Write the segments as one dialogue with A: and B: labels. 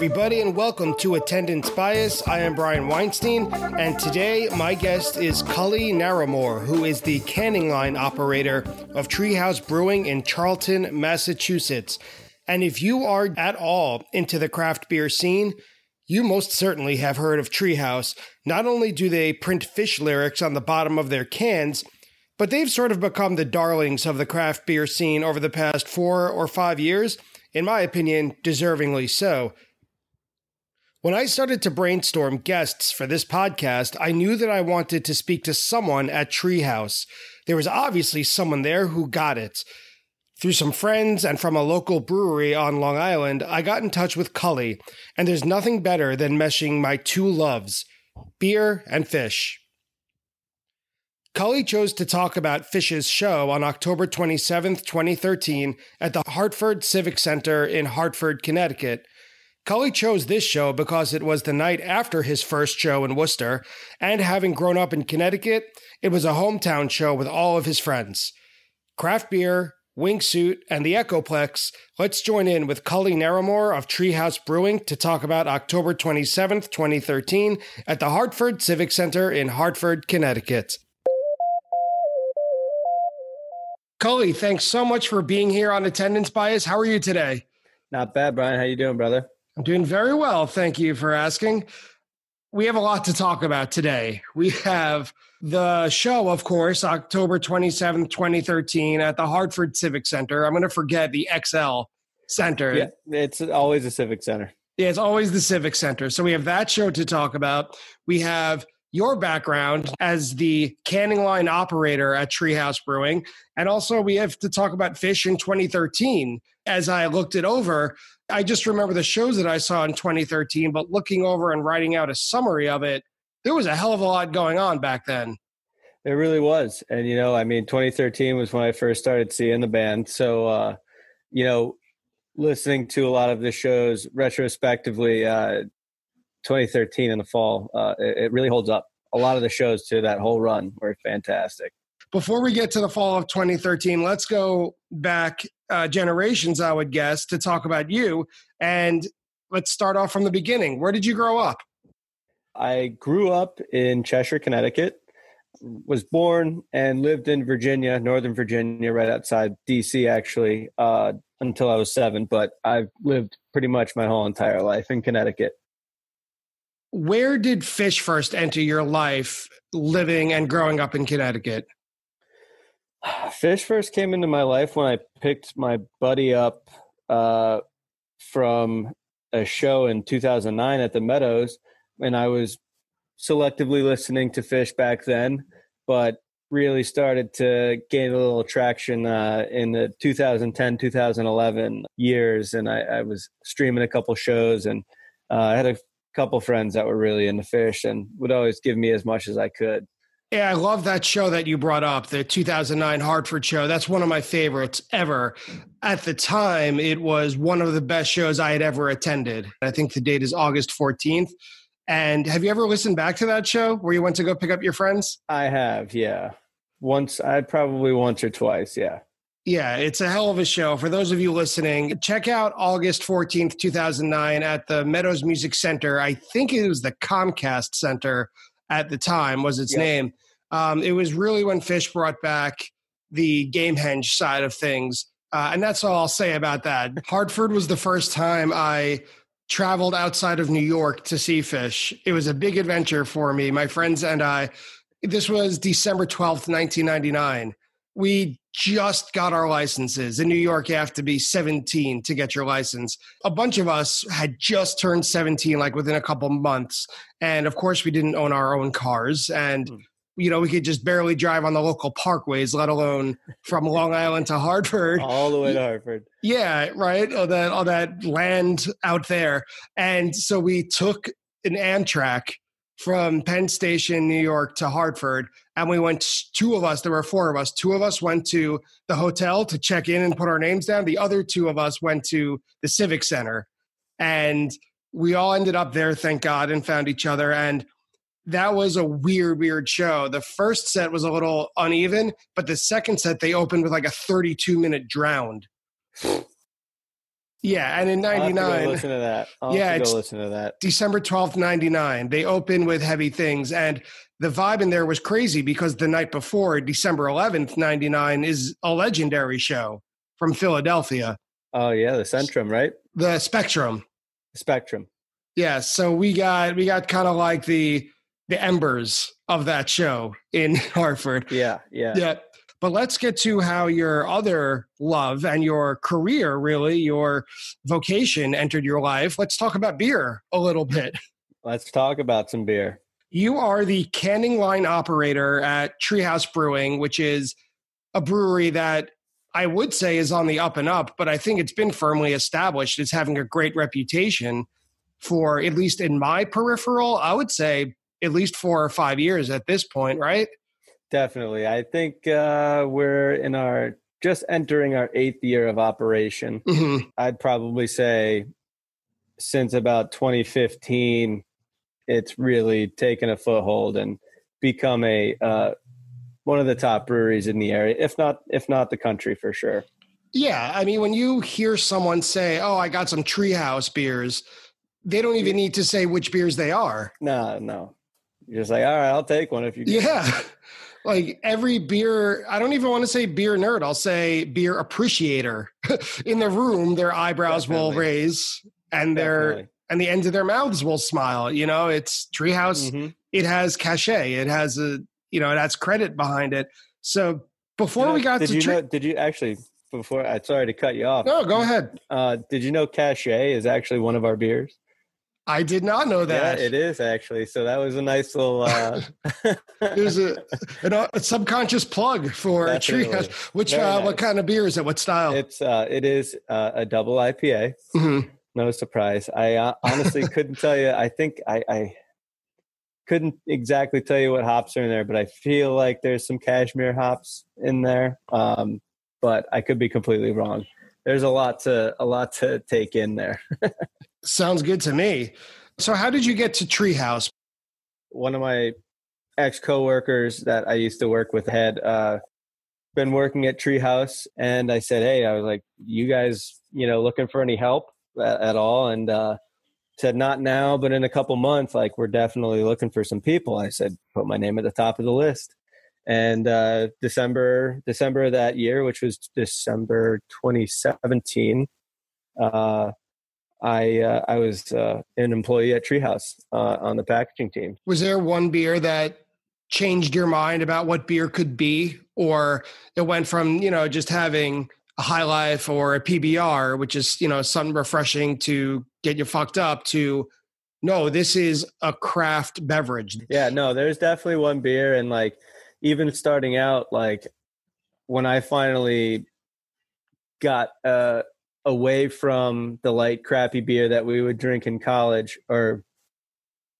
A: everybody, and welcome to Attendance Bias. I am Brian Weinstein, and today my guest is Cully Naramore, who is the canning line operator of Treehouse Brewing in Charlton, Massachusetts. And if you are at all into the craft beer scene, you most certainly have heard of Treehouse. Not only do they print Phish lyrics on the bottom of their cans, but they've sort of become the darlings of the craft beer scene over the past 4 or 5 years, in my opinion, deservingly so. When I started to brainstorm guests for this podcast, I knew that I wanted to speak to someone at Treehouse. There was obviously someone there who got it. Through some friends and from a local brewery on Long Island, I got in touch with Cully, and there's nothing better than meshing my two loves, beer and Phish. Cully chose to talk about Phish's show on October 27th, 2013 at the Hartford Civic Center in Hartford, Connecticut. Cully chose this show because it was the night after his first show in Worcester, and having grown up in Connecticut, it was a hometown show with all of his friends. Craft beer, Wingsuit, and the echoplex, let's join in with Cully Naramore of Treehouse Brewing to talk about October 27th, 2013 at the Hartford Civic Center in Hartford, Connecticut. Cully, thanks so much for being here on Attendance Bias. How are you today?
B: Not bad, Brian. How you doing, brother?
A: I'm doing very well. Thank you for asking. We have a lot to talk about today. We have the show, of course, October 27th, 2013 at the Hartford Civic Center. I'm going to forget the XL Center.
B: Yeah, it's always a Civic Center.
A: Yeah, it's always the Civic Center. So we have that show to talk about. We have your background as the canning line operator at Treehouse Brewing. And also we have to talk about Phish in 2013. As I looked it over, I just remember the shows that I saw in 2013, but looking over and writing out a summary of it, there was a hell of a lot going on back then.
B: It really was. And, 2013 was when I first started seeing the band. So, listening to a lot of the shows retrospectively, 2013 in the fall, it really holds up. A lot of the shows to that whole run were fantastic.
A: Before we get to the fall of 2013, let's go back generations, I would guess, to talk about you. And let's start off from the beginning. Where did you grow up?
B: I grew up in Cheshire, Connecticut, was born and lived in Virginia, Northern Virginia, right outside D.C., actually, until I was 7. But I've lived pretty much my whole entire life in Connecticut.
A: Where did Phish first enter your life living and growing up in Connecticut?
B: Phish first came into my life when I picked my buddy up from a show in 2009 at the Meadows, and I was selectively listening to Phish back then, but really started to gain a little traction in the 2010, 2011 years, and I was streaming a couple shows, and I had a couple friends that were really into Phish and would always give me as much as I could.
A: Yeah, I love that show that you brought up, the 2009 Hartford show. That's one of my favorites ever. At the time, it was one of the best shows I had ever attended. I think the date is August 14th. And have you ever listened back to that show where you went to go pick up your friends?
B: I have, yeah. Once or twice, yeah.
A: Yeah, it's a hell of a show. For those of you listening, check out August 14th, 2009 at the Meadows Music Center. I think it was the Comcast Center at the time was its name. It was really when Phish brought back the Gamehenge side of things. And that's all I'll say about that. Hartford was the first time I traveled outside of New York to see Phish. It was a big adventure for me. My friends and I, this was December 12th, 1999. We just got our licenses. In New York, you have to be 17 to get your license. A bunch of us had just turned 17, like within a couple months. And of course, we didn't own our own cars. And, we could just barely drive on the local parkways, let alone from Long Island to Hartford.
B: All the way to Hartford.
A: Yeah, right. All that land out there. And so we took an Amtrak from Penn Station, New York to Hartford. And we went, 2 of us, there were 4 of us. 2 of us went to the hotel to check in and put our names down. The other 2 of us went to the Civic Center. And we all ended up there, thank God, and found each other. And that was a weird show. The first set was a little uneven, but the second set, they opened with like a 32-minute Drowned. Yeah, and in
B: I'll have to go
A: 99,
B: listen to that.
A: it's
B: Listen to that.
A: December 12th, 99. They opened with Heavy Things, and the vibe in there was crazy because the night before, December 11th, 99, is a legendary show from Philadelphia.
B: Oh yeah, the Centrum, right?
A: The Spectrum.
B: Spectrum.
A: Yeah, so we got kind of like the embers of that show in Hartford.
B: Yeah.
A: But let's get to how your other love and your career, really, your vocation entered your life. Let's talk about beer a little bit.
B: Let's talk about some beer.
A: You are the canning line operator at Treehouse Brewing, which is a brewery that I would say is on the up and up, but I think it's been firmly established as having a great reputation for, at least in my peripheral, I would say at least 4 or 5 years at this point, right?
B: Definitely. I think we're just entering our 8th year of operation.
A: Mm-hmm.
B: I'd probably say since about 2015, it's really taken a foothold and become one of the top breweries in the area, if not the country, for sure.
A: Yeah. I mean, when you hear someone say, "Oh, I got some Treehouse beers," they don't even need to say which beers they are.
B: No. You're just like, all right, I'll take one if you get
A: it. Like every beer, I don't even want to say beer nerd. I'll say beer appreciator. In the room, their eyebrows will raise and the ends of their mouths will smile. You know, it's Treehouse. Mm-hmm. It has cachet. It has it has credit behind it. So before we got to
B: did you actually, sorry to cut you off.
A: No, go ahead.
B: Did you know cachet is actually one of our beers?
A: I did not know that.
B: Yeah, it is actually. So that was a nice little.
A: There's a subconscious plug for Treehouse. Which nice. What kind of beer is it? What style?
B: It is a double IPA. Mm-hmm. No surprise. I honestly couldn't tell you. I think I couldn't exactly tell you what hops are in there, but I feel like there's some cashmere hops in there. But I could be completely wrong. There's a lot to take in there.
A: Sounds good to me. So how did you get to Treehouse?
B: One of my ex-coworkers that I used to work with had been working at Treehouse, and I said, hey, I was like, you guys, looking for any help at all? And said, not now, but in a couple months, like, we're definitely looking for some people. I said, put my name at the top of the list. And December of that year, which was December 2017, I was an employee at Treehouse on the packaging team.
A: Was there one beer that changed your mind about what beer could be, or it went from, just having a High Life or a PBR, which is, something refreshing to get you fucked up, to, no, this is a craft beverage?
B: Yeah, no, there's definitely one beer. And like, even starting out, like when I finally got away from the light, crappy beer that we would drink in college, or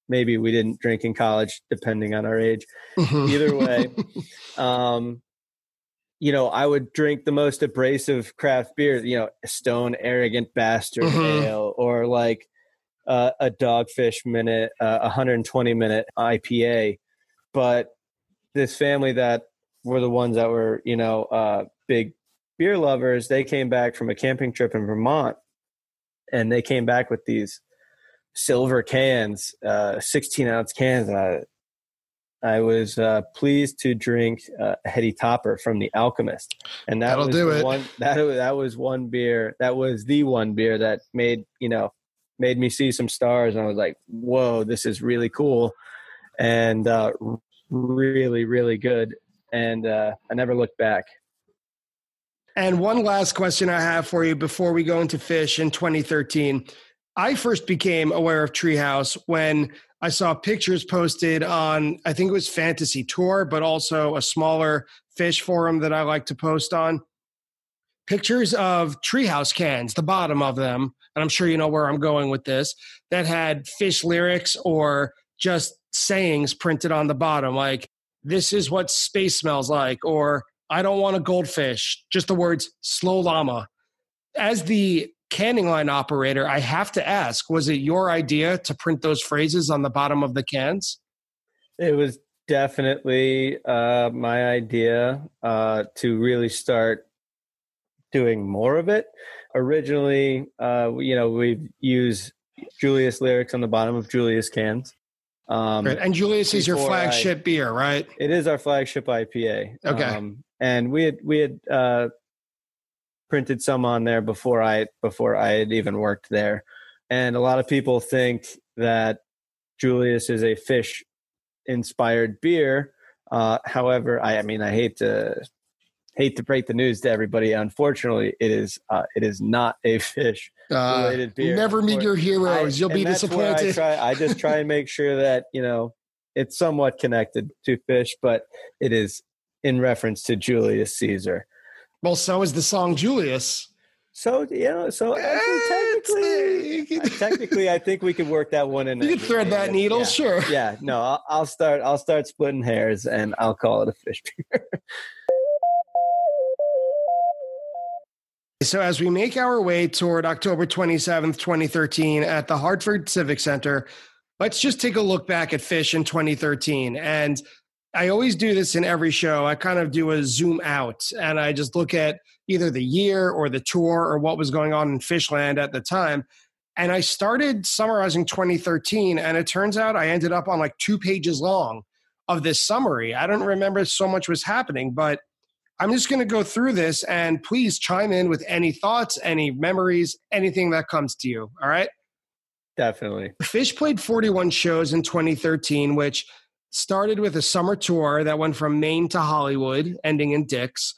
B: maybe we didn't drink in college, depending on our age. Either way, I would drink the most abrasive craft beer, Stone Arrogant Bastard Ale, or like a Dogfish Minute, 120-minute IPA. But this family that were the ones that were, big beer lovers, they came back from a camping trip in Vermont, and they came back with these silver cans, 16-ounce cans. I was pleased to drink a Heady Topper from The Alchemist, and that was one beer. That was the one beer that made me see some stars, and I was like, "Whoa, this is really cool," and really, really good. And I never looked back.
A: And one last question I have for you before we go into Phish in 2013. I first became aware of Treehouse when I saw pictures posted on, I think it was Fantasy Tour, but also a smaller Phish forum that I like to post on. Pictures of Treehouse cans, the bottom of them, and I'm sure you know where I'm going with this, that had Phish lyrics or just sayings printed on the bottom, like, "This is what space smells like," or "I don't want a goldfish," just the words "slow llama." As the canning line operator, I have to ask, was it your idea to print those phrases on the bottom of the cans?
B: It was definitely my idea to really start doing more of it. Originally, we use Julius lyrics on the bottom of Julius cans.
A: Right. And Julius is your flagship beer, right?
B: It is our flagship IPA.
A: Okay.
B: And we had printed some on there before I had even worked there. And a lot of people think that Julius is a Phish inspired beer. However, I hate to break the news to everybody. Unfortunately, it is not a Phish related beer.
A: Never meet your heroes. You'll be disappointed.
B: I just try and make sure that, it's somewhat connected to Phish, but it is in reference to Julius Caesar.
A: Well, so is the song Julius.
B: So technically, I think we could work that one in.
A: You could thread that needle,
B: yeah.
A: Sure.
B: Yeah, no, I'll start splitting hairs, and I'll call it a Phish beer.
A: So as we make our way toward October 27th, 2013 at the Hartford Civic Center, let's just take a look back at Phish in 2013. And I always do this in every show. I kind of do a zoom out and I just look at either the year or the tour or what was going on in Phishland at the time. And I started summarizing 2013, and it turns out I ended up on like 2 pages long of this summary. I don't remember so much was happening, but I'm just going to go through this, and please chime in with any thoughts, any memories, anything that comes to you. All right?
B: Definitely.
A: Phish played 41 shows in 2013, which started with a summer tour that went from Maine to Hollywood, ending in Dick's.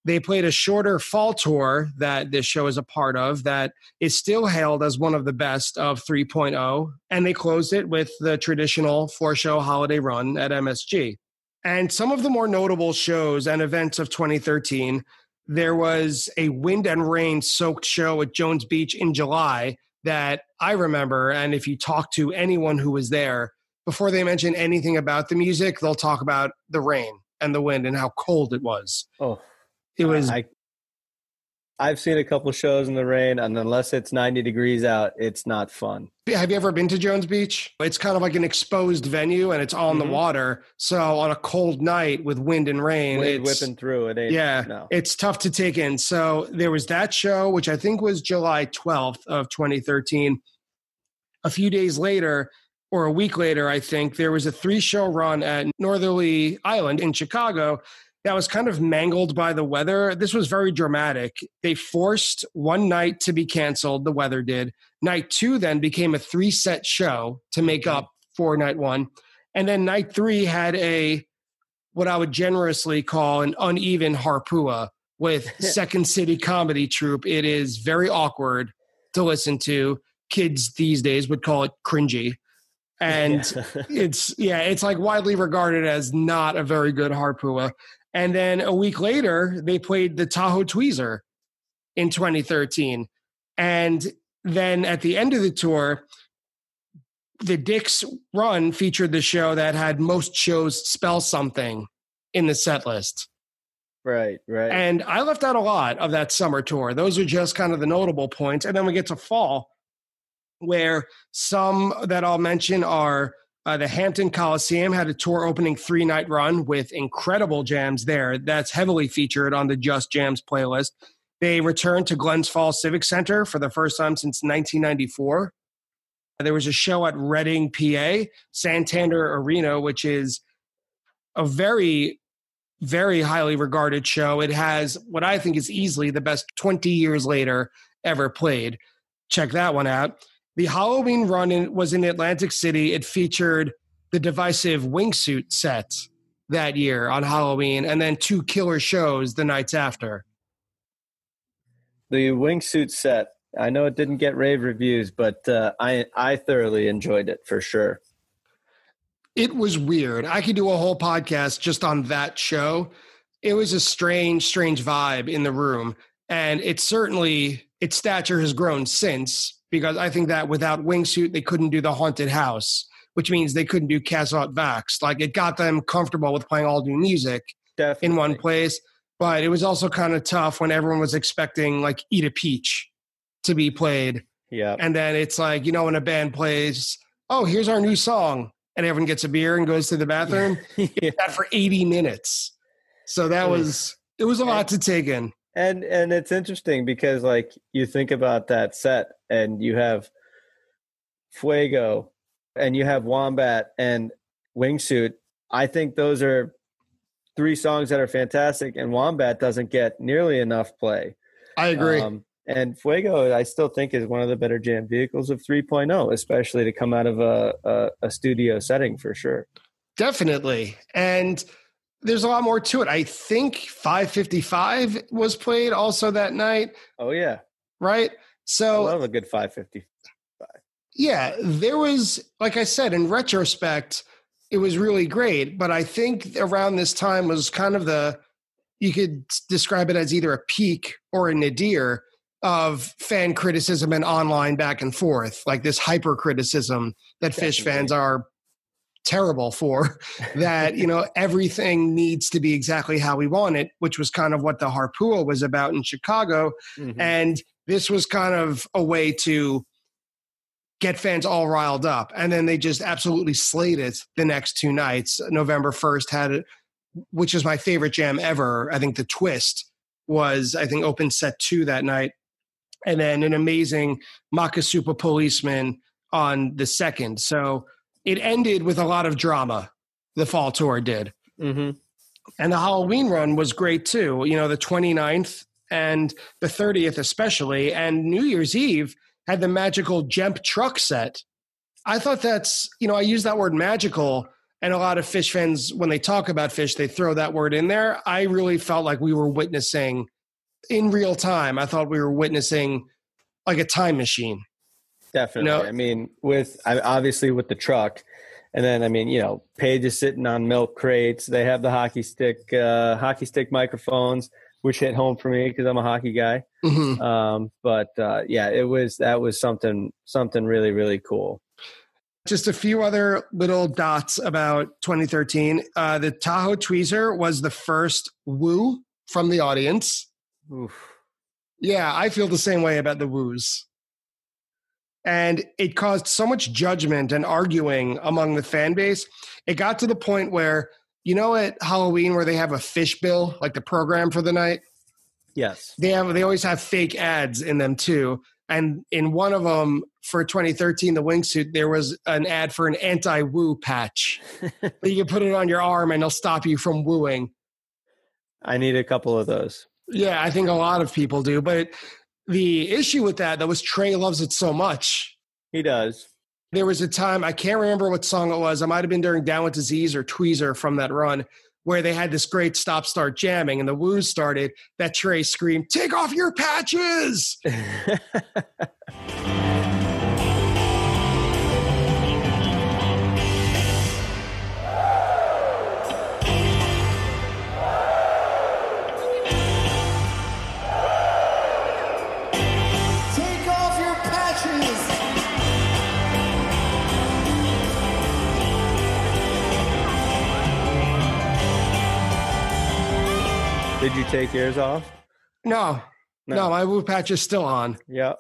A: They played a shorter fall tour that this show is a part of that is still hailed as one of the best of 3.0. And they closed it with the traditional 4-show holiday run at MSG. And some of the more notable shows and events of 2013, there was a wind and rain soaked show at Jones Beach in July that I remember. And if you talk to anyone who was there, before they mention anything about the music, they'll talk about the rain and the wind and how cold it was.
B: Oh,
A: it was.
B: I've seen a couple shows in the rain, and unless it's 90 degrees out, it's not fun.
A: Have you ever been to Jones Beach? It's kind of like an exposed venue, and it's on the water. So on a cold night with wind and rain,
B: wind whipping through it.
A: It's tough to take in. So there was that show, which I think was July 12th of 2013. A few days later, or a week later, I think, there was a 3-show run at Northerly Island in Chicago that was kind of mangled by the weather. This was very dramatic. They forced one night to be canceled, the weather did. Night 2 then became a 3-set show to make up for night 1. And then night 3 had what I would generously call an uneven harpua with Second City Comedy Troupe. It is very awkward to listen to. Kids these days would call it cringy. And it's like widely regarded as not a very good harpua. And then a week later, they played the Tahoe Tweezer in 2013. And then at the end of the tour, the Dick's run featured the show that had most shows spell something in the set list.
B: Right.
A: And I left out a lot of that summer tour. Those are just kind of the notable points. And then we get to fall, where some that I'll mention are the Hampton Coliseum had a tour opening 3-night run with incredible jams there. That's heavily featured on the Just Jams playlist. They returned to Glens Falls Civic Center for the first time since 1994. There was a show at Reading, PA, Santander Arena, which is a very, very highly regarded show. It has what I think is easily the best 20 years later ever played. Check that one out. The Halloween run was in Atlantic City. It featured the divisive Wingsuit set that year on Halloween, and then 2 killer shows the nights after.
B: The Wingsuit set, I know it didn't get rave reviews, but I thoroughly enjoyed it for sure.
A: It was weird. I could do a whole podcast just on that show. It was a strange vibe in the room, and its stature has grown since. Because I think that without Wingsuit, they couldn't do the Haunted House, which means they couldn't do Casot Vax. Like, it got them comfortable with playing all new music in one place. But it was also kind of tough when everyone was expecting, like, Eat a Peach to be played.
B: Yeah.
A: And then it's like, when a band plays, oh, here's our new song, and everyone gets a beer and goes to the bathroom. That for 80 minutes. So it was a lot to take in.
B: And it's interesting because like you think about that set and you have Fuego and you have Wombat and Wingsuit. I think those are three songs that are fantastic, and Wombat doesn't get nearly enough play.
A: I agree.
B: And Fuego, I still think, is one of the better jam vehicles of 3.0, especially to come out of a studio setting for sure.
A: Definitely. And there's a lot more to it. I think 555 was played also that night.
B: Oh, yeah.
A: Right? So
B: I love a good 555.
A: Yeah, there was, like I said, in retrospect, it was really great. But I think around this time was kind of you could describe it as either a peak or a nadir of fan criticism and online back and forth, like this hyper criticism that Phish fans are terrible for, that, everything needs to be exactly how we want it, which was kind of what the Harpool was about in Chicago. Mm-hmm. And this was kind of a way to get fans all riled up. And then they just absolutely slayed it the next two nights. November 1st had it, which is my favorite jam ever. I think the Twist was, open set 2 that night. And then an amazing Makasupa Policeman on the 2nd. So it ended with a lot of drama, the fall tour did. Mm-hmm. And the Halloween run was great too. The 29th and the 30th especially. And New Year's Eve had the magical Jemp truck set. I thought that's, I use that word magical, and a lot of Phish fans, when they talk about Phish, they throw that word in there. I really felt like we were witnessing in real time. I thought we were witnessing like a time machine.
B: Definitely. I mean, obviously with the truck, and then, Page is sitting on milk crates. They have the hockey stick microphones, which hit home for me because I'm a hockey guy. Mm-hmm. That was something really, really cool.
A: Just a few other little dots about 2013. The Tahoe Tweezer was the first woo from the audience. Oof. Yeah, I feel the same way about the woos. And it caused so much judgment and arguing among the fan base. It got to the point where, at Halloween where they have a Phish bill, like the program for the night?
B: Yes.
A: They always have fake ads in them too. And in one of them for 2013, the Wingsuit, there was an ad for an anti-woo patch. You can put it on your arm and it'll stop you from wooing.
B: I need a couple of those.
A: Yeah, I think a lot of people do. But the issue with that was Trey loves it so much.
B: He does.
A: There was a time, I can't remember what song it was. It might have been during Down with Disease or Tweezer from that run, where they had this great stop-start jamming, and the woos started, that Trey screamed, "Take off your patches!"
B: Did you take yours off?
A: No, my woo patch is still on.
B: Yeah.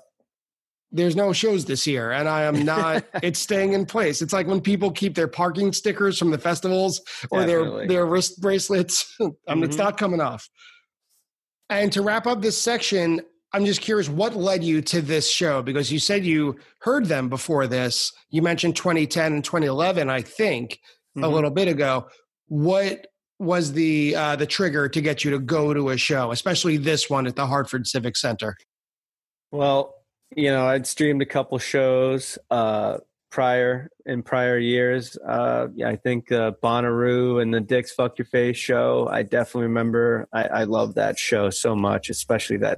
A: There's no shows this year, and I am not. It's staying in place. It's like when people keep their parking stickers from the festivals or their wrist bracelets. It's not coming off. And to wrap up this section, I'm just curious, what led you to this show? Because you said you heard them before this. You mentioned 2010 and 2011, I think, a little bit ago. What was the trigger to get you to go to a show, especially this one at the Hartford Civic Center?
B: Well, I'd streamed a couple shows prior years. I think Bonnaroo and the Dick's Fuck Your Face show. I definitely remember. I love that show so much, especially the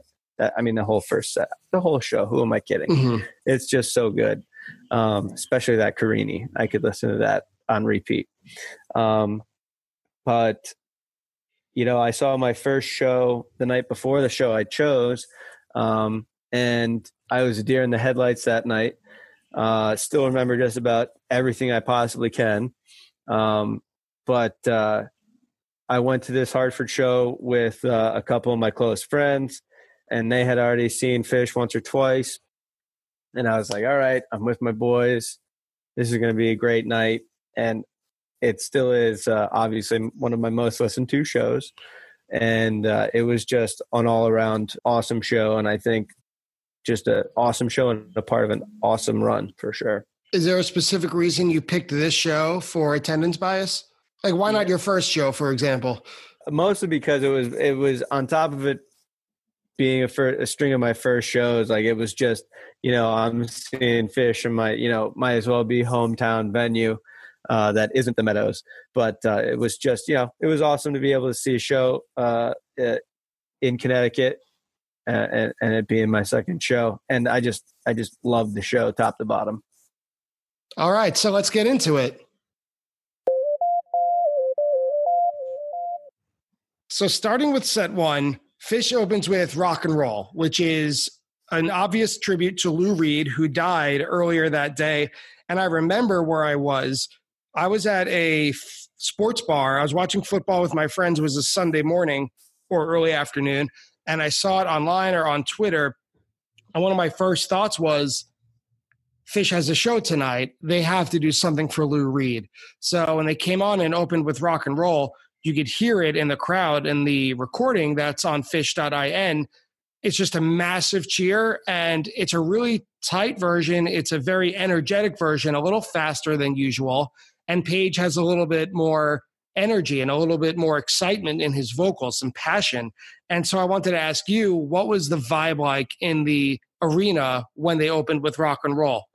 B: whole first set, the whole show. Who am I kidding? Mm-hmm. It's just so good. Especially that Carini. I could listen to that on repeat. But, I saw my first show the night before the show I chose, and I was a deer in the headlights that night. Still remember just about everything I possibly can. But I went to this Hartford show with a couple of my close friends, and they had already seen Phish once or twice. And I was like, all right, I'm with my boys. This is going to be a great night. And it still is obviously one of my most listened to shows. And it was just an all around awesome show. And I think just an awesome show and a part of an awesome run for sure.
A: Is there a specific reason you picked this show for attendance bias? Like, why not your first show, for example?
B: Mostly because it was on top of it being a string of my first shows. Like, it was just, I'm seeing Phish in my, might as well be hometown venue that isn't the Meadows. But it was just, it was awesome to be able to see a show in Connecticut. And it being my second show. And I just loved the show top to bottom.
A: All right. So let's get into it. So starting with set one, Phish opens with Rock and Roll, which is an obvious tribute to Lou Reed, who died earlier that day. And I remember where I was at a sports bar. I was watching football with my friends. It was a Sunday morning or early afternoon. And I saw it online or on Twitter. And one of my first thoughts was, Phish has a show tonight. They have to do something for Lou Reed. So when they came on and opened with Rock and Roll, you could hear it in the crowd in the recording that's on phish.in. It's just a massive cheer, and it's a really tight version. It's a very energetic version, a little faster than usual. And Page has a little bit more energy and a little bit more excitement in his vocals, some passion. And so I wanted to ask you, what was the vibe like in the arena when they opened with Rock and Roll?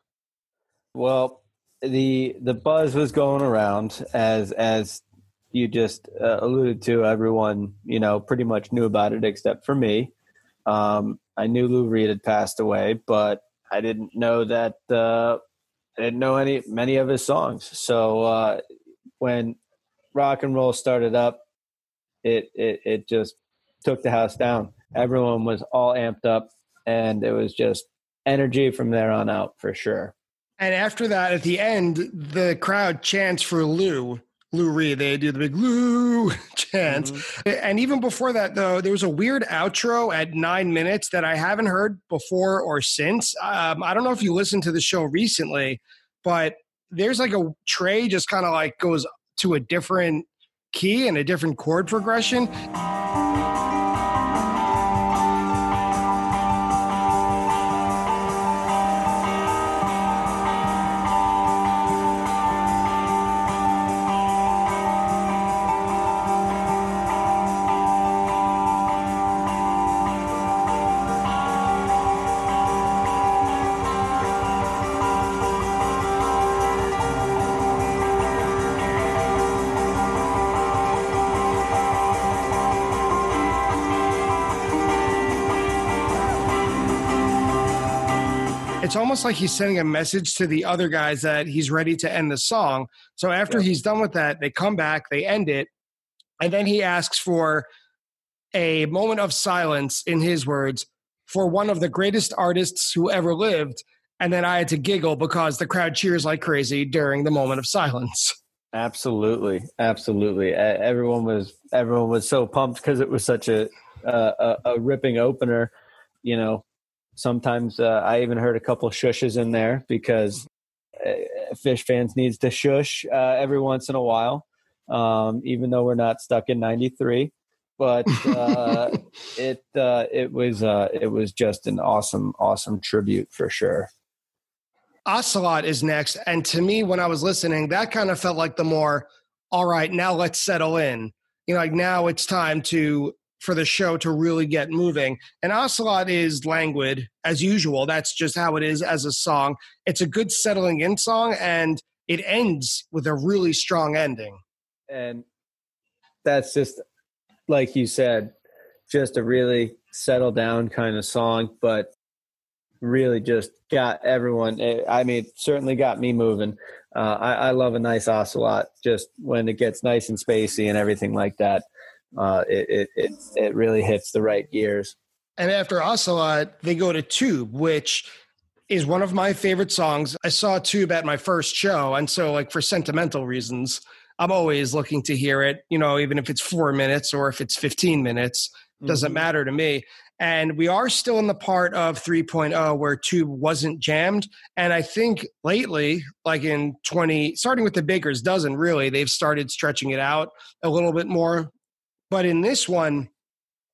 B: Well, the buzz was going around as you just alluded to. Everyone, pretty much knew about it except for me. I knew Lou Reed had passed away, but I didn't know that I didn't know many of his songs. So when Rock and Roll started up, it just took the house down. Everyone was all amped up, and it was just energy from there on out for sure.
A: And after that, at the end, the crowd chants for Lou Reed. They do the big Lou chants. Mm-hmm. And even before that, though, there was a weird outro at 9 minutes that I haven't heard before or since. I don't know if you listened to the show recently, but there's like a tray just kind of like goes to a different key and a different chord progression. It's almost like he's sending a message to the other guys that he's ready to end the song. So after he's done with that, they come back, they end it, and then he asks for a moment of silence, in his words, for one of the greatest artists who ever lived. And then I had to giggle because the crowd cheers like crazy during the moment of silence.
B: Absolutely. Everyone was so pumped because it was such a ripping opener, Sometimes I even heard a couple shushes in there because Phish fans needs to shush every once in a while, even though we're not stuck in '93. But it was just an awesome tribute for sure.
A: Ocelot is next, and to me, when I was listening, that kind of felt like the more, all right, now let's settle in. Like now it's time for the show to really get moving. And Ocelot is languid, as usual. That's just how it is as a song. It's a good settling in song, and it ends with a really strong ending.
B: And that's just, like you said, just a really settle down kind of song, but really just got everyone. It certainly got me moving. I love a nice Ocelot, just when it gets nice and spacey and everything like that. It really hits the right gears.
A: And after Ocelot, they go to Tube, which is one of my favorite songs. I saw Tube at my first show, and so like for sentimental reasons, I'm always looking to hear it, even if it's 4 minutes or if it's 15 minutes, doesn't matter to me. And we are still in the part of 3.0 where Tube wasn't jammed. And I think lately, like in starting with the Baker's Dozen, really, they've started stretching it out a little bit more. But in this one,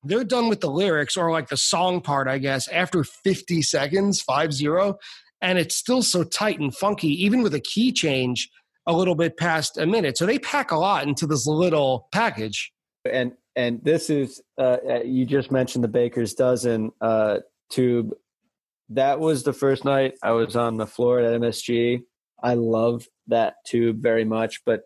A: they're done with the lyrics or like the song part, I guess, after 50 seconds, 50, and it's still so tight and funky, even with a key change a little bit past a minute. So they pack a lot into this little package.
B: And this is you just mentioned the Baker's Dozen tube. That was the first night I was on the floor at MSG. I love that tube very much, but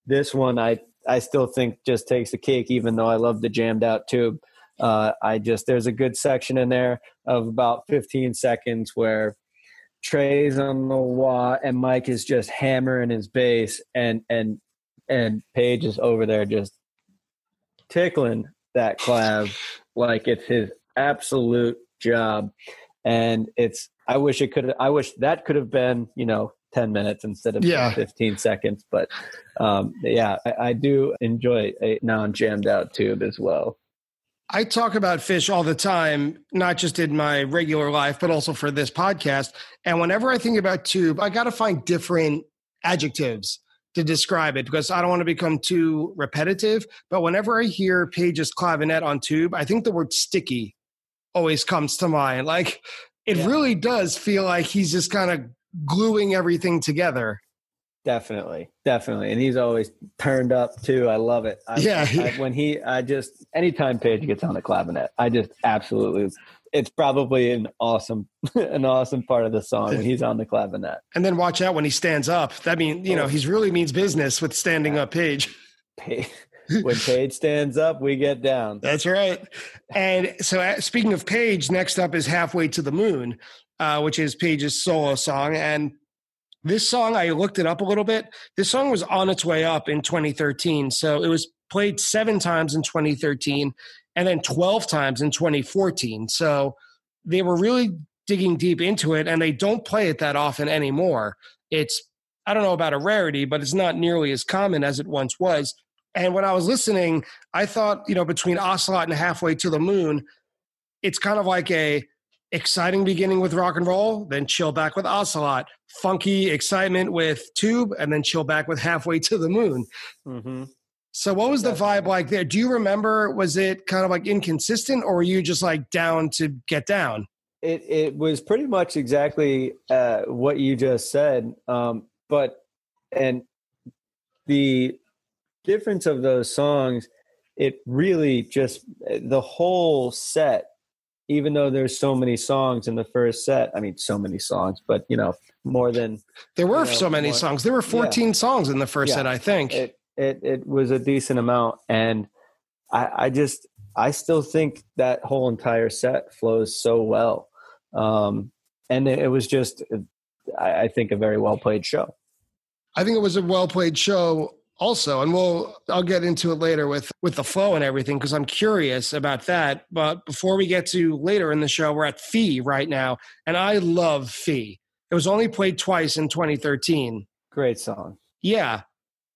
B: this one I still think just takes the cake, even though I love the jammed out tube. There's a good section in there of about 15 seconds where Trey's on the wah and Mike is just hammering his bass and Page is over there just tickling that clav like it's his absolute job. And I wish that could have been, 10 minutes instead of 15 seconds. But I do enjoy a non-jammed out tube as well.
A: I talk about Phish all the time, not just in my regular life, but also for this podcast. And whenever I think about tube, I got to find different adjectives to describe it because I don't want to become too repetitive. But whenever I hear Page's clavinet on tube, I think the word sticky always comes to mind. Like it really does feel like he's just kind of gluing everything together.
B: Definitely. And he's always turned up too. I love it. Anytime Page gets on the clavinet, I just absolutely, it's probably an awesome part of the song when he's on the clavinet.
A: And then watch out when he stands up. That means, he's really means business with standing up Page.
B: When Page stands up, we get down.
A: That's right. And so speaking of Page, next up is Halfway to the Moon, which is Page's solo song. And this song, I looked it up a little bit. This song was on its way up in 2013. So it was played 7 times in 2013 and then 12 times in 2014. So they were really digging deep into it, and they don't play it that often anymore. It's, I don't know about a rarity, but it's not nearly as common as it once was. And when I was listening, I thought, between Ocelot and Halfway to the Moon, it's kind of like a exciting beginning with rock and roll, then chill back with Ocelot, funky excitement with Tube, and then chill back with Halfway to the Moon. Mm-hmm. So what was the vibe like there? Do you remember, was it kind of like inconsistent, or were you just like down to get down?
B: It was pretty much exactly what you just said. But the difference of those songs, it really just, the whole set, even though there's so many songs in the first set, so many songs, but more than
A: there were so many songs. There were 14 songs in the first set, I think.
B: It was a decent amount, and I still think that whole entire set flows so well, and it was just, I think, a very well played show.
A: I think it was a well played show also, and I'll get into it later with the flow and everything, because I'm curious about that. But before we get to later in the show, we're at Fee right now, and I love Fee. It was only played twice in 2013.
B: Great song.
A: Yeah.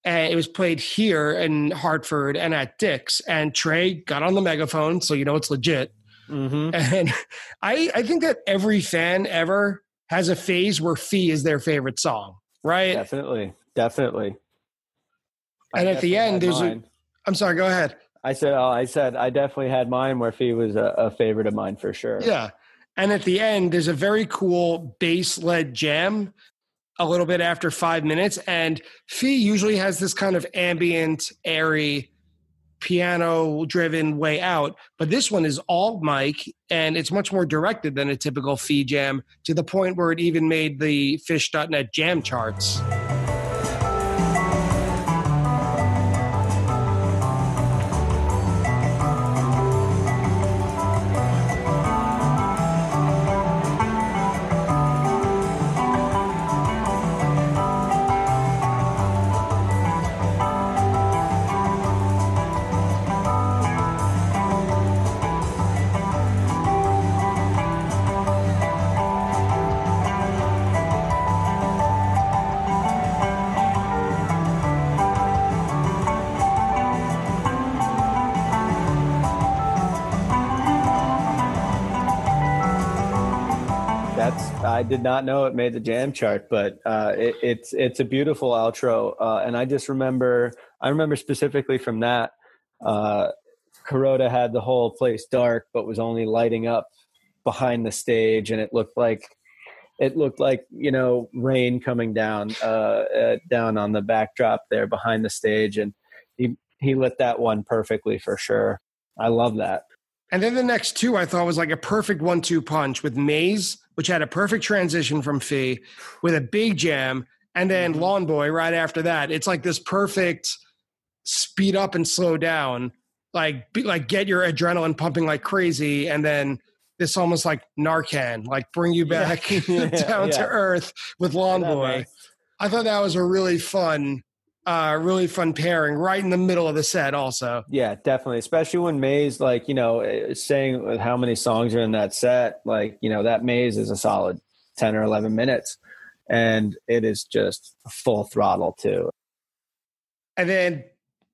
A: And it was played here in Hartford and at Dick's, and Trey got on the megaphone, so it's legit. Mm-hmm. And I think that every fan ever has a phase where Fee is their favorite song, right?
B: Definitely.
A: And at the end, I'm sorry, go ahead.
B: I said I definitely had mine where Fee was a favorite of mine for sure.
A: Yeah. And at the end, there's a very cool bass-led jam a little bit after 5 minutes. And Fee usually has this kind of ambient, airy, piano-driven way out. But this one is all mic, and it's much more directed than a typical Fee jam, to the point where it even made the Phish.net jam charts.
B: I did not know it made the jam chart, but it's a beautiful outro, and I remember specifically from that Kuroda had the whole place dark, but was only lighting up behind the stage, and it looked like rain coming down down on the backdrop there behind the stage, and he lit that one perfectly for sure. I love that.
A: And then the next two I thought was like a perfect 1-2 punch with Maze, which had a perfect transition from Fee with a big jam, and then Lawn Boy right after that. It's like this perfect speed up and slow down, like get your adrenaline pumping like crazy, and then this almost like Narcan, like bring you back down to earth with Lawn Boy. I thought that was a really fun pairing right in the middle of the set also.
B: Yeah, definitely. Especially when Maze, saying how many songs are in that set, that Maze is a solid 10 or 11 minutes, and it is just full throttle too. And
A: then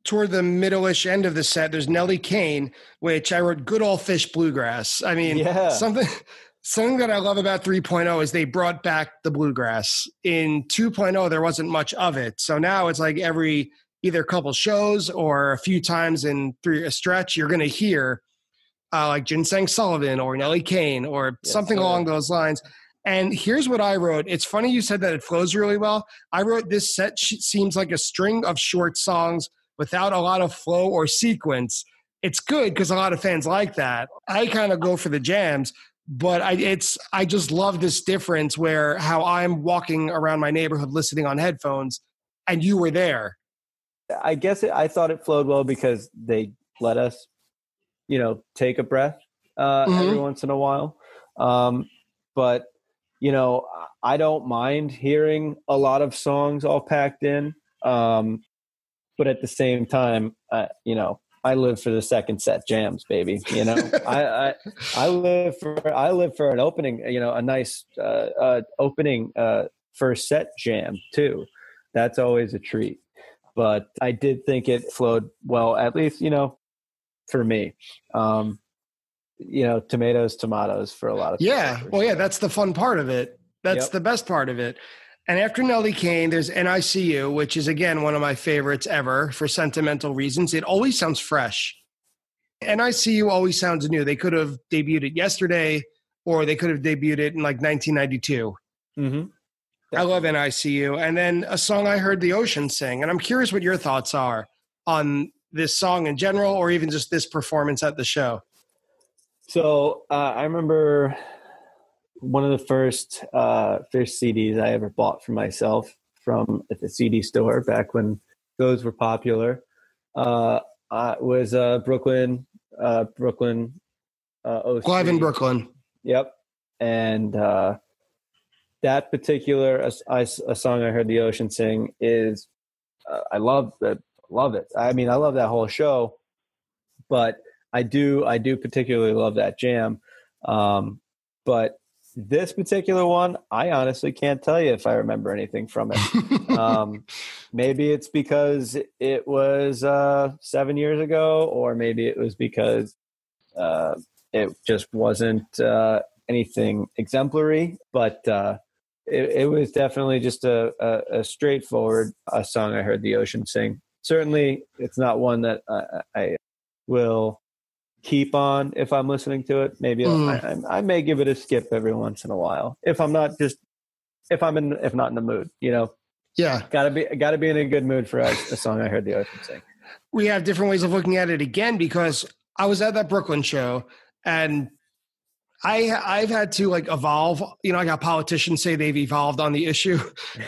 A: toward the middle-ish end of the set, there's Nellie Kane, which I wrote good old Phish bluegrass. I mean, something that I love about 3.0 is they brought back the bluegrass. In 2.0, there wasn't much of it. So now it's like every either couple shows or a few times in a stretch, you're going to hear like Ginseng Sullivan or Nellie Kane or something along those lines. And here's what I wrote. It's funny you said that it flows really well. I wrote this set seems like a string of short songs without a lot of flow or sequence. It's good because a lot of fans like that. I kind of go for the jams, but I just love this difference where how I'm walking around my neighborhood listening on headphones and you were there.
B: I guess I thought it flowed well because they let us, take a breath every once in a while. But, I don't mind hearing a lot of songs all packed in. But at the same time, I live for the second set jams, baby. I live for an opening, a nice opening first set jam too. That's always a treat. But I did think it flowed well, at least, for me. Tomatoes for a lot of people.
A: Yeah. Well, that's the fun part of it. That's the best part of it. And after Nellie Kane, there's NICU, which is, again, one of my favorites ever for sentimental reasons. It always sounds fresh. NICU always sounds new. They could have debuted it yesterday, or they could have debuted it in like 1992. Mm-hmm. I love NICU. And then a song I heard the ocean sing. And I'm curious what your thoughts are on this song in general, or even just this performance at the show.
B: So I remember one of the first Phish CDs I ever bought for myself at the CD store back when those were popular was Brooklyn.
A: Live in Brooklyn.
B: Yep. And that particular a song I heard the ocean sing is I love it. I mean, I love that whole show, but I do particularly love that jam. But this particular one, I honestly can't tell you if I remember anything from it. Maybe it's because it was 7 years ago, or maybe it was because it just wasn't anything exemplary. But it was definitely just a straightforward song I heard the ocean sing. Certainly, it's not one that I will keep on if I'm listening to it. Maybe I may give it a skip every once in a while if I'm not in the mood.
A: Yeah,
B: gotta be in a good mood for a song I heard the ocean sing.
A: We have different ways of looking at it again, because I was at that Brooklyn show and I've had to evolve. I got politicians say they've evolved on the issue.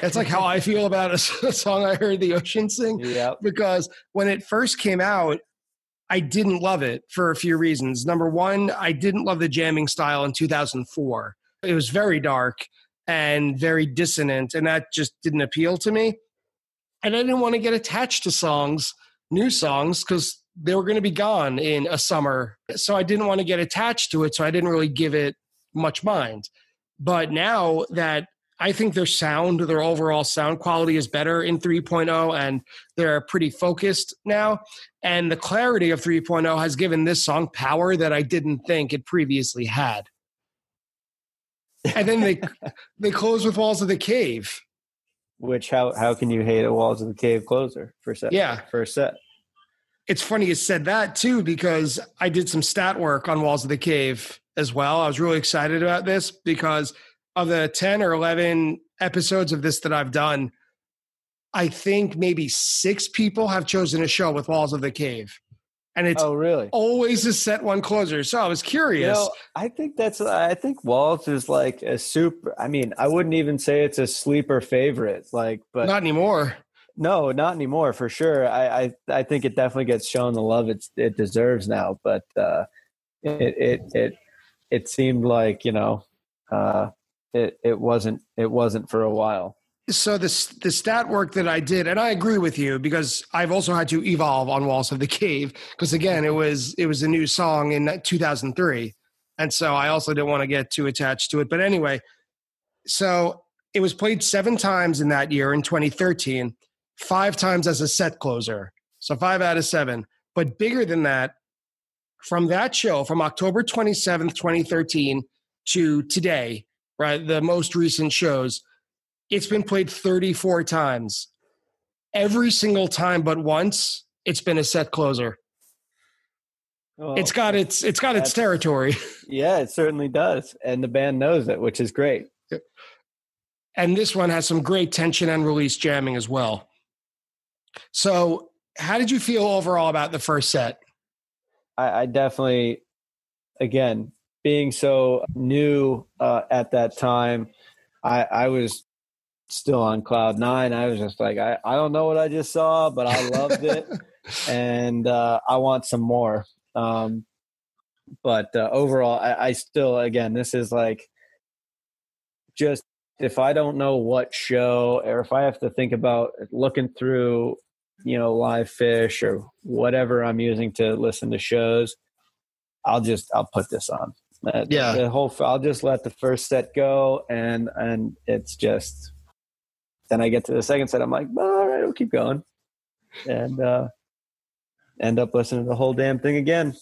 A: That's like how I feel about a song I heard the ocean sing.
B: Yep.
A: Because when it first came out, I didn't love it for a few reasons. Number one, I didn't love the jamming style in 2004. It was very dark and very dissonant, and that just didn't appeal to me. And I didn't want to get attached to new songs, because they were going to be gone in a summer. So I didn't want to get attached to it, so I didn't really give it much mind. But now that I think their overall sound quality is better in 3.0, and they're pretty focused now. And the clarity of 3.0 has given this song power that I didn't think it previously had. And then they close with Walls of the Cave.
B: Which, how can you hate a Walls of the Cave closer for a set?
A: Yeah.
B: For a set.
A: It's funny you said that too, because I did some stat work on Walls of the Cave as well. I was really excited about this because of the 10 or 11 episodes of this that I've done, I think maybe 6 people have chosen a show with Walls of the Cave. And it's
B: really
A: always a set one closer. So I was curious.
B: I think Walls is like a super, I mean, I wouldn't even say it's a sleeper favorite, but
A: not anymore.
B: No, not anymore for sure. I think it definitely gets shown the love it deserves now, but it seemed like, it wasn't for a while.
A: So the stat work that I did, and I agree with you because I've also had to evolve on Walls of the Cave because again, it was a new song in 2003. And so I also didn't want to get too attached to it. But anyway, so it was played 7 times in that year in 2013, 5 times as a set closer. So 5 out of 7. But bigger than that, from that show, from October 27th, 2013 to today, right, the most recent shows, it's been played 34 times. Every single time but once, it's been a set closer. Well, it's got its territory.
B: Yeah, it certainly does. And the band knows it, which is great.
A: And this one has some great tension and release jamming as well. So how did you feel overall about the first set?
B: I definitely, again, being so new at that time, I was still on cloud 9. I was just like, I don't know what I just saw, but I loved it. And I want some more. But overall, I still, again, this is like just, if I don't know what show, or if I have to think about looking through, live Phish or whatever I'm using to listen to shows, I'll put this on. I'll just let the first set go. And it's just, then I get to the second set. I'm like, all right, I'll keep going, and end up listening to the whole damn thing again.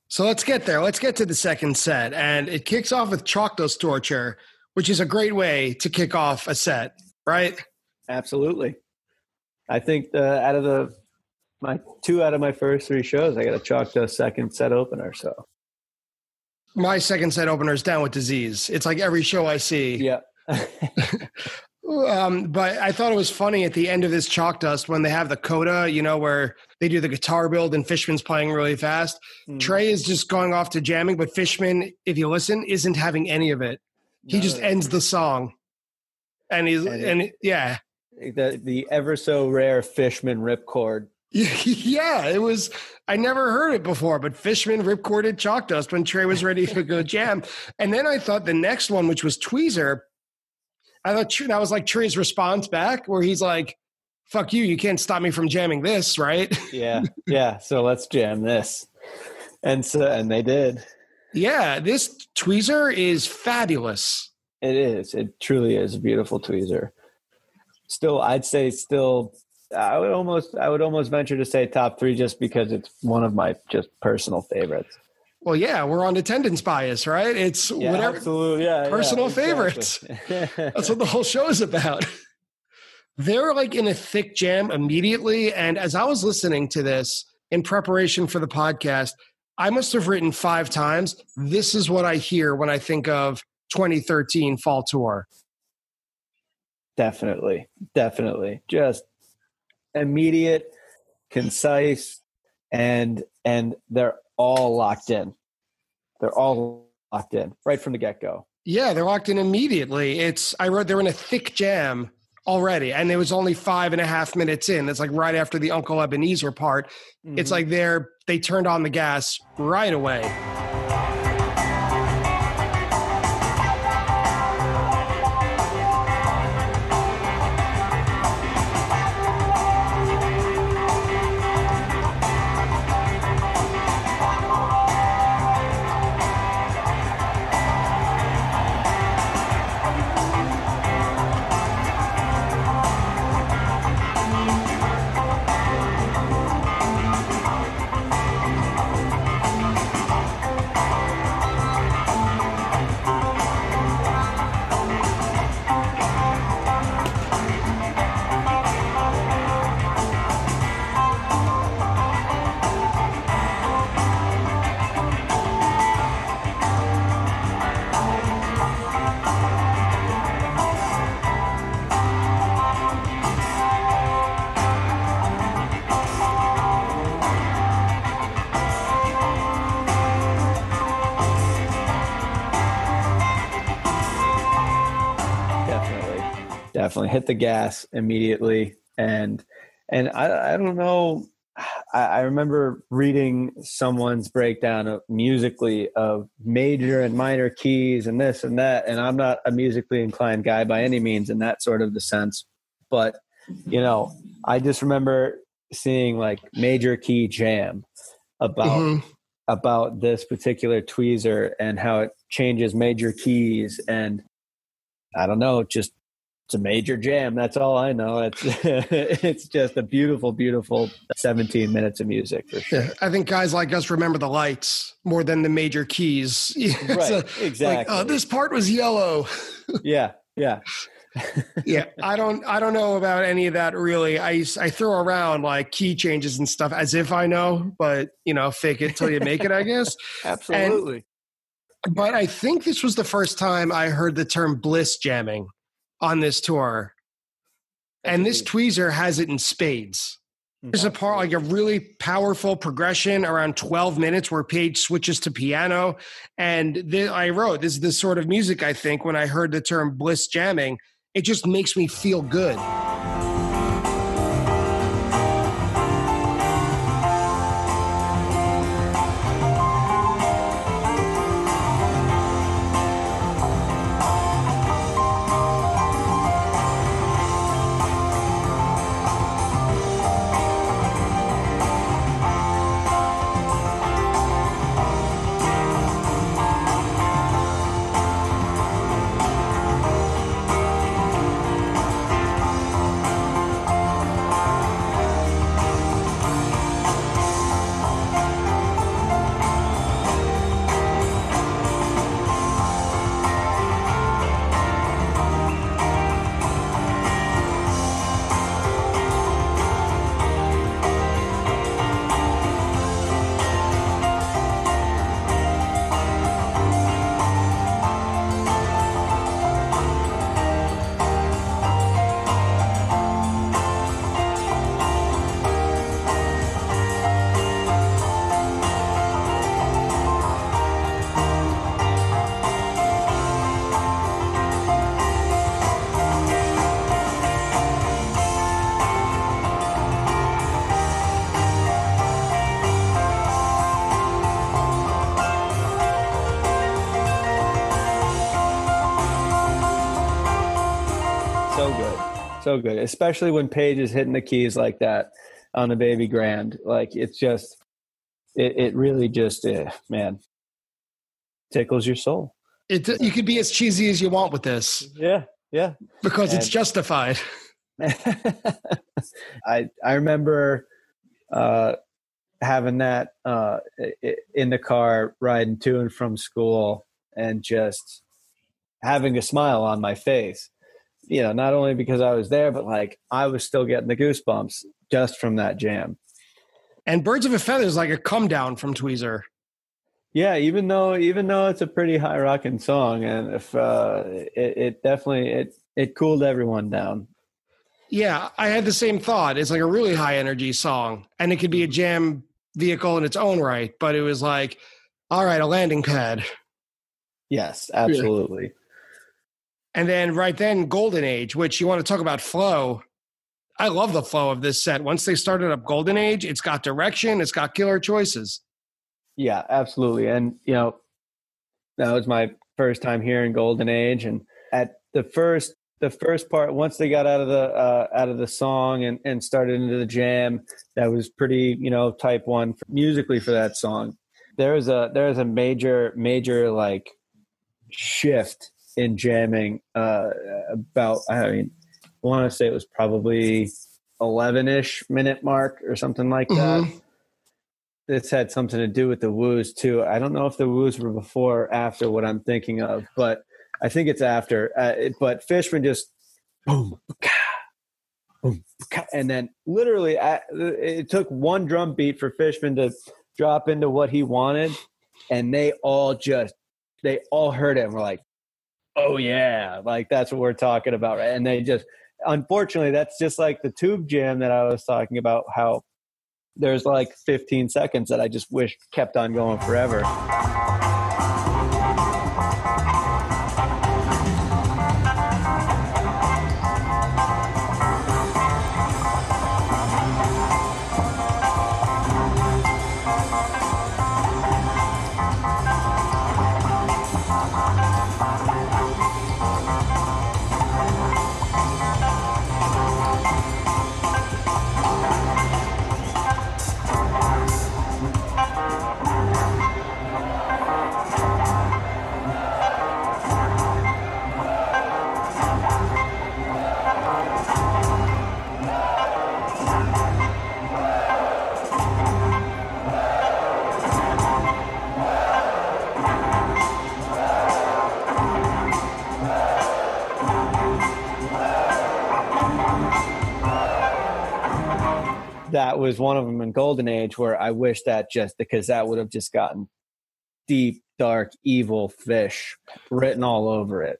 A: So let's get there. Let's get to the second set. And it kicks off with Chalk Dust Torture, which is a great way to kick off a set, right?
B: Absolutely. I think my 2 out of my first 3 shows, I got a Chalk Dust second set opener. So
A: my second set opener is Down with Disease. It's like every show I see.
B: Yeah.
A: But I thought it was funny at the end of this Chalk Dust when they have the coda, where they do the guitar build and Fishman's playing really fast. Trey is just going off to jamming, but Fishman, if you listen, isn't having any of it. He just ends the song. And yeah.
B: The ever so rare Fishman ripcord.
A: Yeah, it was. I never heard it before, but Fishman ripcorded Chalk Dust when Trey was ready to go jam. And then I thought the next one, which was Tweezer, I thought that was like Trey's response back, where he's like, "Fuck you! You can't stop me from jamming this, right?"
B: Yeah. So let's jam this, and they did.
A: Yeah, this Tweezer is fabulous.
B: It is. It truly is a beautiful Tweezer. Still, I'd say I would almost venture to say top 3 just because it's one of my just personal favorites.
A: Well, yeah, we're on attendance bias, right? It's whatever.
B: Absolutely,
A: personal
B: exactly.
A: favorites. That's what the whole show is about. They're like in a thick jam immediately. And as I was listening to this in preparation for the podcast, I must have written 5 times, this is what I hear when I think of 2013 Fall Tour.
B: Definitely. Just immediate, concise, and they're all locked in. They're all locked in right from the get-go.
A: Yeah, they're locked in immediately. I wrote they're in a thick jam already, and it was only 5.5 minutes in. It's like right after the Uncle Ebenezer part. Mm-hmm. It's like they turned on the gas right away.
B: definitely hit the gas immediately. And I don't know. I remember reading someone's breakdown of musically of major and minor keys and this and that. And I'm not a musically inclined guy by any means in that sort of the sense. But, you know, I just remember seeing like major key jam about this particular tweezer and how it changes major keys. And I don't know, just it's a major jam. That's all I know. It's just a beautiful, beautiful 17 minutes of music for sure.
A: Yeah, I think guys like us remember the lights more than the major keys.
B: Right, exactly.
A: Like, this part was yellow.
B: Yeah.
A: Yeah, I don't know about any of that really. I throw around like key changes and stuff as if I know, but you know, fake it till you make it, I guess.
B: Absolutely.
A: But I think this was the first time I heard the term bliss jamming on this tour. And this tweezer has it in spades. There's a part, like a really powerful progression around 12 minutes where Page switches to piano. And I wrote, this is the sort of music I think when I heard the term bliss jamming, it just makes me feel good.
B: So good, especially when Page is hitting the keys like that on the Baby Grand. Like it's just, it really just, man, tickles your soul.
A: You could be as cheesy as you want with this.
B: Yeah.
A: Because it's justified.
B: I remember having that in the car riding to and from school and just having a smile on my face. You know, not only because I was there, but like I was still getting the goosebumps just from that jam.
A: And Birds of a Feather is like a come down from Tweezer.
B: Yeah, even though it's a pretty high rocking song, and if it definitely cooled everyone down.
A: Yeah, I had the same thought. It's like a really high energy song, and it could be a jam vehicle in its own right. But it was like, all right, a landing pad.
B: Yes, absolutely. Yeah.
A: And then right then, Golden Age, which you want to talk about flow. I love the flow of this set. Once they started up Golden Age, it's got direction, it's got killer choices.
B: Yeah, absolutely. And, you know, that was my first time hearing Golden Age. And at the first part, once they got out of the song and started into the jam, that was pretty, you know, type one musically for that song. There was a major like shift in jamming about, I want to say it was probably 11-ish minute mark or something like that. Mm-hmm. This had something to do with the woos too. I don't know if the woos were before or after what I'm thinking of, but I think it's after. But Fishman just boom, boom, and then literally it took one drum beat for Fishman to drop into what he wanted, and they all heard it and were like, oh yeah, like that's what we're talking about, right? And they just, unfortunately, that's just like the tube jam that I was talking about, how there's like 15 seconds that I just wish kept on going forever. that was one of them in Golden Age, where I wish that because that would have just gotten deep, dark, evil Phish written all over it.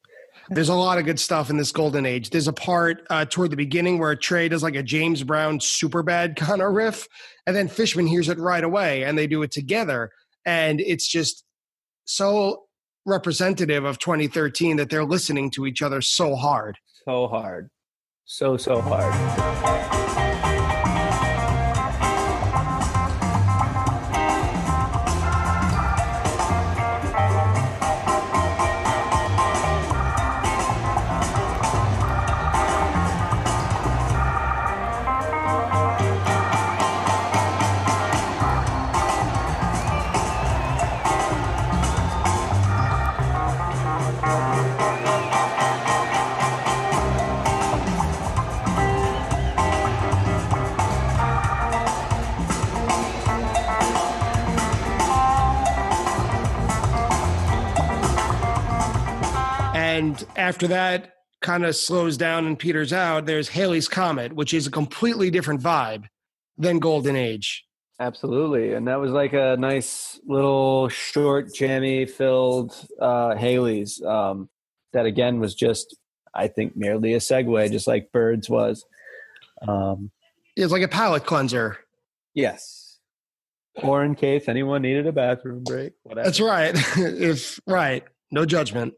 A: There's a lot of good stuff in this Golden Age. There's a part toward the beginning where Trey does like a James Brown Superbad kind of riff, and then Fishman hears it right away, and they do it together. And it's just so representative of 2013 that they're listening to each other so hard.
B: So hard. So hard.
A: And after that kind of slows down and peters out, there's Halley's Comet, which is a completely different vibe than Golden Age.
B: Absolutely. And that was like a nice little short, jammy filled Halley's that again was just, I think, merely a segue, just like Birds was.
A: It's like a palate cleanser.
B: Yes. Or in case anyone needed a bathroom break, whatever.
A: That's right. Right. No judgment.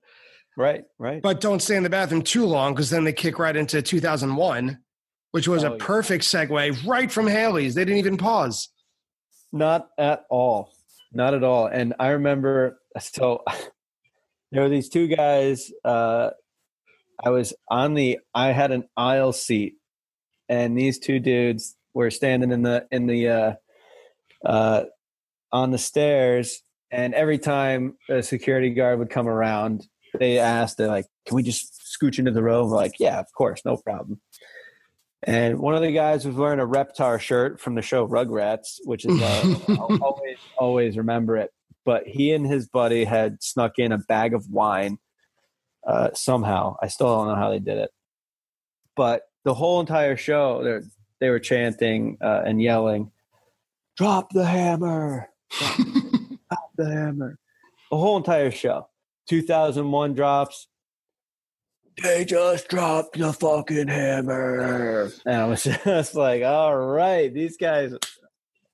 B: Right.
A: But don't stay in the bathroom too long, because then they kick right into 2001, which was a perfect segue right from Halley's. They didn't even pause.
B: Not at all. Not at all. And I remember, so there were these two guys. I had an aisle seat, and these two dudes were standing on the stairs. And every time a security guard would come around, they're like, can we just scooch into the row? We're like, yeah, of course, no problem. And one of the guys was wearing a Reptar shirt from the show Rugrats, which is I'll always remember it. But he and his buddy had snuck in a bag of wine somehow. I still don't know how they did it. But the whole entire show, they were chanting and yelling, "Drop the hammer! Drop the hammer!" The whole entire show. 2001 drops. They just dropped the fucking hammer. And I was just like, all right, these guys,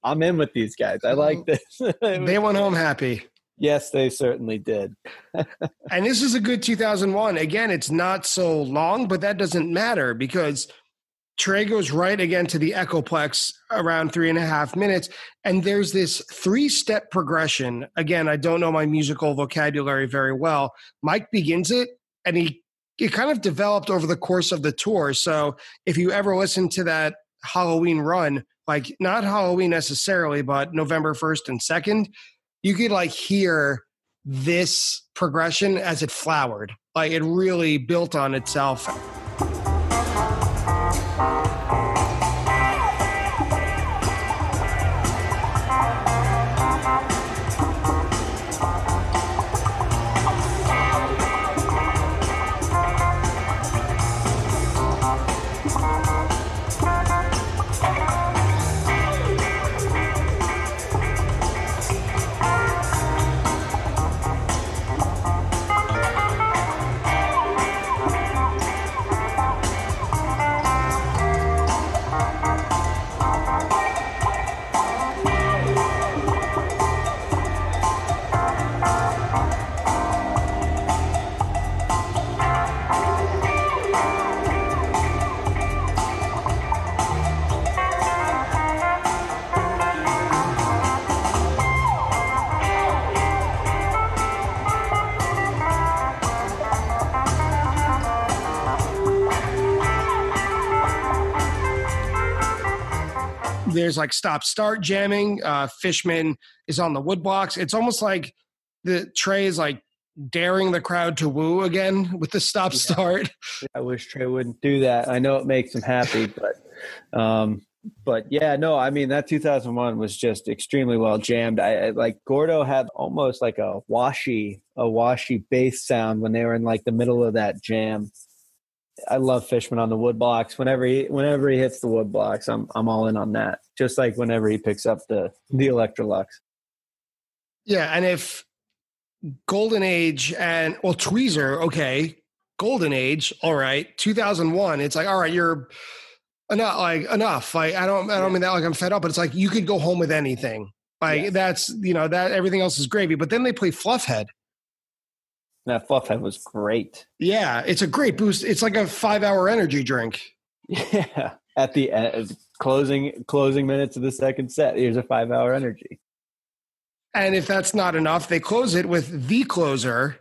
B: I'm in with these guys. I like this.
A: They went home happy.
B: Yes, they certainly did.
A: And this is a good 2001. Again, it's not so long, but that doesn't matter, because Trey goes right again to the echoplex around 3.5 minutes. And there's this 3-step progression. Again, I don't know my musical vocabulary very well. Mike begins it, and it kind of developed over the course of the tour. So if you ever listen to that Halloween run, like not Halloween necessarily, but November 1st and 2nd, you could like hear this progression as it flowered. Like it really built on itself. There's like stop-start jamming. Fishman is on the woodblocks. It's almost like the Trey is like daring the crowd to woo again with the stop-start.
B: I wish Trey wouldn't do that. I know it makes him happy, but yeah, no, I mean, that 2001 was just extremely well jammed. I like Gordo had almost like a washy bass sound when they were in like the middle of that jam. I love Fishman on the wood blocks. Whenever he hits the wood blocks, I'm all in on that. Just like whenever he picks up the Electrolux.
A: Yeah, and if Golden Age and Tweezer, okay, Golden Age, all right, 2001, it's like, all right, you're enough. Like I don't mean that like I'm fed up, but it's like you could go home with anything. Like that's that everything else is gravy. But then they play Fluffhead.
B: That Fluffhead was great.
A: Yeah, it's a great boost. It's like a 5-hour energy drink.
B: Yeah, at the end, closing minutes of the second set, here's a 5-hour energy.
A: And if that's not enough, they close it with the closer,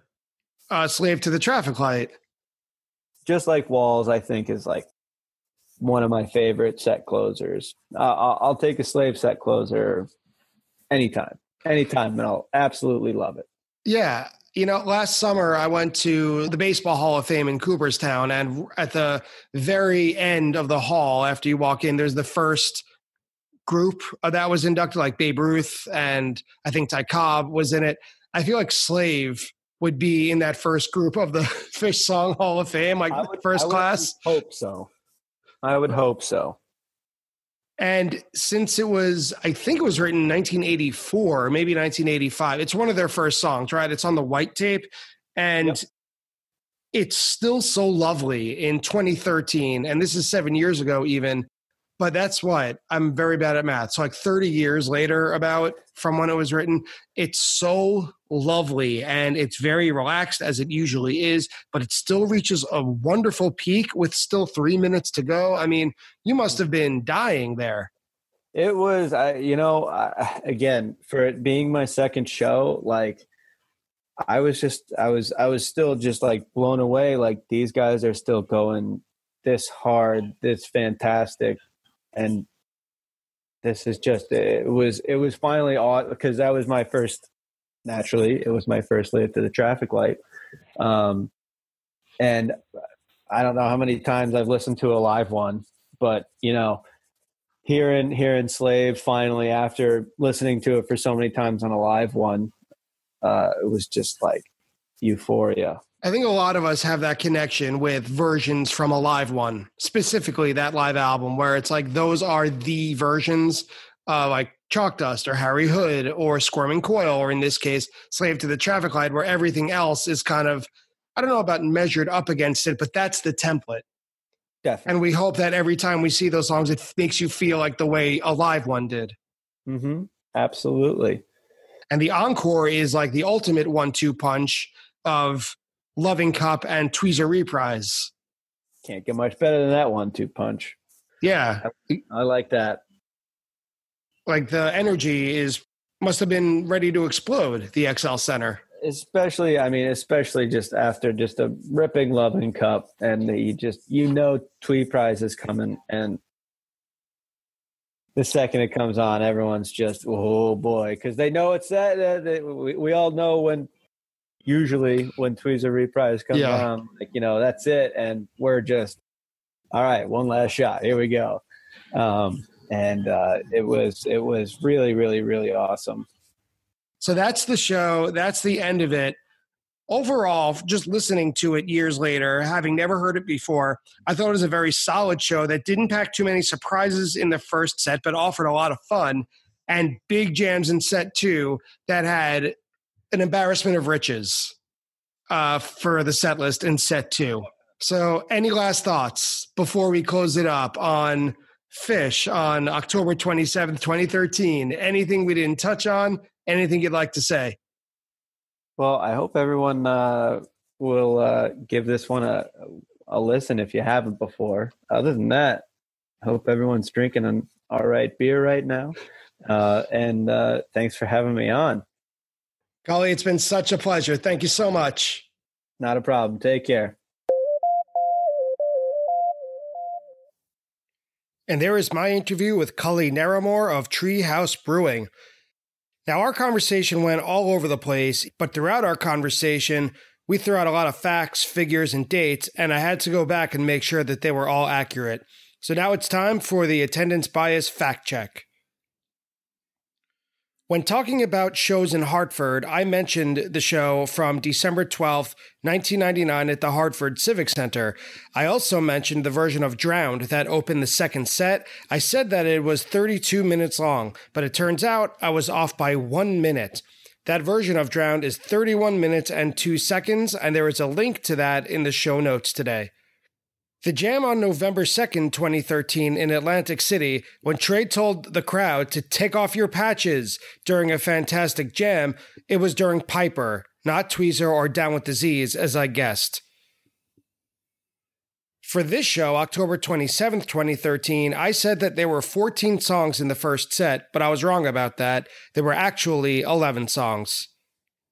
A: Slave to the Traffic Light.
B: Just Like Walls, I think, is like one of my favorite set closers. I'll take a Slave set closer anytime, and I'll absolutely love it.
A: Yeah. Last summer I went to the Baseball Hall of Fame in Cooperstown, and at the very end of the hall, after you walk in, there's the first group that was inducted, like Babe Ruth, and I think Ty Cobb was in it. I feel like Slave would be in that first group of the Phish Song Hall of Fame, like first class.
B: I would hope so.
A: And since I think it was written in 1984, maybe 1985, it's one of their first songs, right? It's on the white tape. And it's still so lovely in 2013. And this is 7 years ago even. But that's what I'm very bad at math. So like 30 years later from when it was written, it's so lovely and it's very relaxed as it usually is, but it still reaches a wonderful peak with still 3 minutes to go. I mean, you must have been dying there.
B: It was, again, for it being my second show, like I was still just like blown away. Like these guys are still going this hard, this fantastic. And this is just, it was finally odd because that was my first, naturally, it was my first Slave to the Traffic Light. And I don't know how many times I've listened to a live one, but, hearing Slave finally after listening to it for so many times on a live one, it was just like euphoria.
A: I think a lot of us have that connection with versions from a live one, specifically that live album, where it's like those are the versions, like Chalk Dust or Harry Hood or Squirming Coil, or in this case, Slave to the Traffic Light, where everything else is kind of, I don't know about measured up against it, but that's the template.
B: Definitely.
A: And we hope that every time we see those songs, it makes you feel like the way a live one did.
B: Mm-hmm. Absolutely.
A: And the encore is like the ultimate 1-2 punch of Loving Cup and Tweezer Reprise.
B: Can't get much better than that 1-2 punch.
A: Yeah.
B: I like that.
A: Like the energy must have been ready to explode, the XL Center.
B: Especially just after just a ripping Loving Cup, and Twee Prize is coming, and the second it comes on, everyone's just, oh boy, because they know it's that. We all know when Tweezer Reprise comes on, like, that's it, and we're just, all right, one last shot, here we go. And it was really, really, really awesome.
A: So that's the show. That's the end of it. Overall, just listening to it years later, having never heard it before, I thought it was a very solid show that didn't pack too many surprises in the first set, but offered a lot of fun and big jams in set 2 that had an embarrassment of riches for the set list in set 2. So any last thoughts before we close it up on Phish on October 27th, 2013? Anything we didn't touch on? Anything you'd like to say?
B: Well, I hope everyone will give this one a listen if you haven't before. Other than that, I hope everyone's drinking an all right beer right now. And thanks for having me on.
A: Cully, it's been such a pleasure. Thank you so much.
B: Not a problem. Take care.
A: And there is my interview with Cully Naramore of Treehouse Brewing. Now, our conversation went all over the place, but throughout our conversation, we threw out a lot of facts, figures, and dates, and I had to go back and make sure that they were all accurate. So now it's time for the attendance bias fact check. When talking about shows in Hartford, I mentioned the show from December 12th, 1999 at the Hartford Civic Center. I also mentioned the version of Drowned that opened the second set. I said that it was 32 minutes long, but it turns out I was off by 1 minute. That version of Drowned is 31 minutes and 2 seconds, and there is a link to that in the show notes today. The jam on November 2nd, 2013 in Atlantic City, when Trey told the crowd to take off your patches during a fantastic jam, it was during Piper, not Tweezer or Down with Disease, as I guessed. For this show, October 27th, 2013, I said that there were 14 songs in the first set, but I was wrong about that. There were actually 11 songs.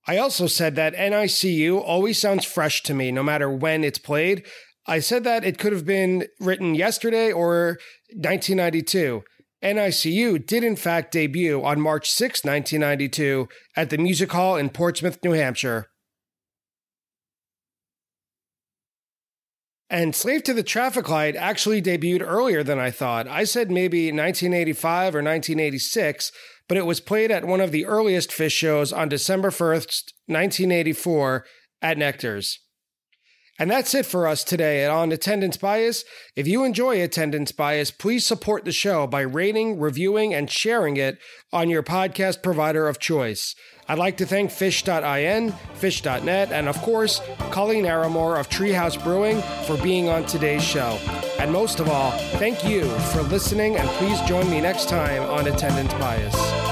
A: I also said that NICU always sounds fresh to me, no matter when it's played. I said that it could have been written yesterday or 1992. NICU did in fact debut on March 6, 1992 at the Music Hall in Portsmouth, New Hampshire. And Slave to the Traffic Light actually debuted earlier than I thought. I said maybe 1985 or 1986, but it was played at one of the earliest Phish shows on December 1st, 1984 at Nectar's. And that's it for us today on Attendance Bias. If you enjoy Attendance Bias, please support the show by rating, reviewing, and sharing it on your podcast provider of choice. I'd like to thank Phish.in, Phish.net, and of course, Cully Naramore of Treehouse Brewing for being on today's show. And most of all, thank you for listening, and please join me next time on Attendance Bias.